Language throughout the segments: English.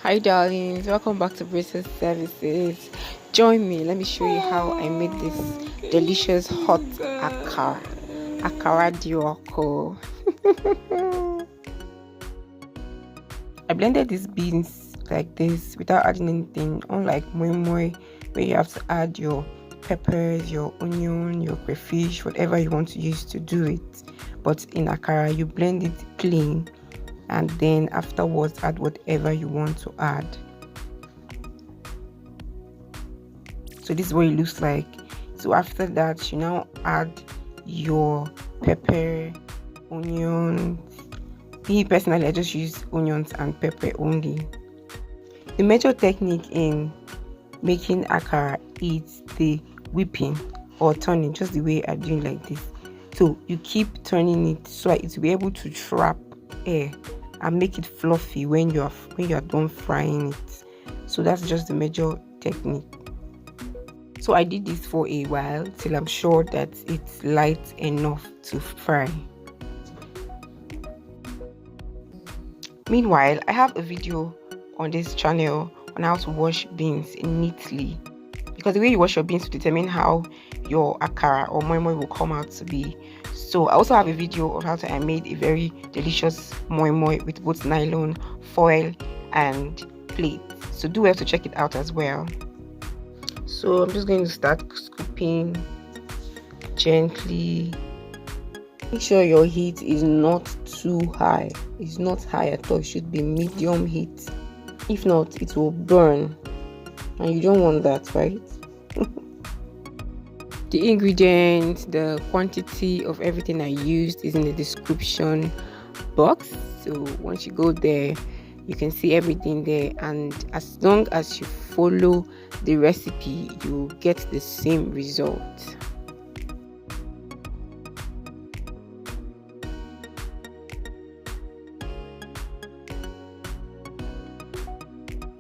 Hi darlings, welcome back to Braces Services. Join me, let me show you how I made this delicious hot Akara Dioko. I blended these beans like this without adding anything, unlike moi moi where you have to add your peppers, your onion, your crayfish, whatever you want to use to do it. But in Akara, you blend it plain and then afterwards add whatever you want to add. So this is what it looks like. So after that, you now add your pepper, onions. Me personally, I just use onions and pepper only. The major technique in making akara is the whipping or turning, just the way I'm doing like this. So you keep turning it so it will be able to trap air and make it fluffy when you are done frying it. So that's just the major technique. So I did this for a while till I'm sure that it's light enough to fry. Meanwhile, I have a video on this channel on how to wash beans neatly, because the way you wash your beans will determine how your akara or moi moi will come out to be. So I also have a video of how I made a very delicious moi moi with both nylon, foil and plate. So do well to check it out as well. So I'm just going to start scooping gently. Make sure your heat is not too high. It's not high at all. It should be medium heat. If not, it will burn, and you don't want that, right? The ingredients, the quantity of everything I used is in the description box. So once you go there, you can see everything there, and as long as you follow the recipe, you get the same result.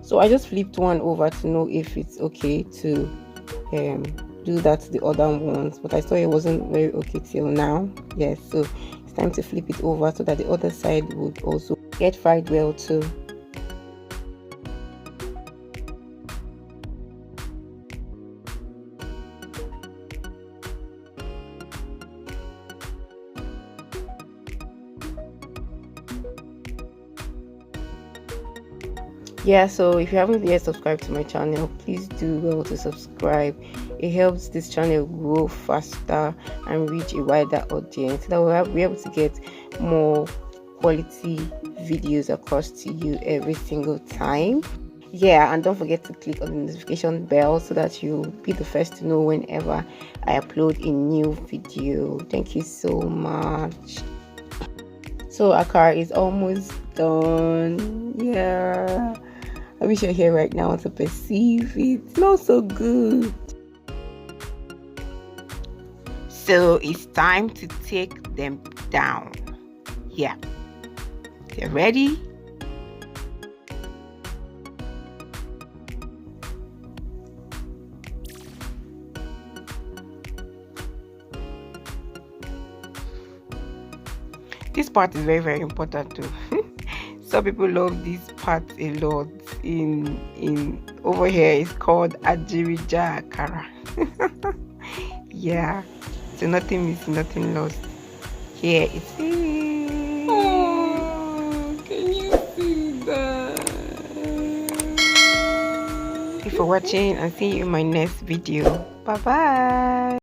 So I just flipped one over to know if it's okay to do that to the other ones, but I thought it wasn't very okay till now. Yes, so it's time to flip it over so that the other side would also get fried well too. Yeah, so if you haven't yet subscribed to my channel, please do well to subscribe. It helps this channel grow faster and reach a wider audience, that we'll be able to get more quality videos across to you every single time. Yeah, and don't forget to click on the notification bell so that you'll be the first to know whenever I upload a new video. Thank you so much. So akara is almost done. Yeah, I wish you're here right now to perceive it. It smells so good. So it's time to take them down. Yeah, they're ready. This part is very, very important too. Some people love this part a lot. In over here it's called Ajirija Akara. Yeah, so nothing missing, nothing lost. Here it is. Oh, can you see that? Thank you for watching and see you in my next video. Bye bye.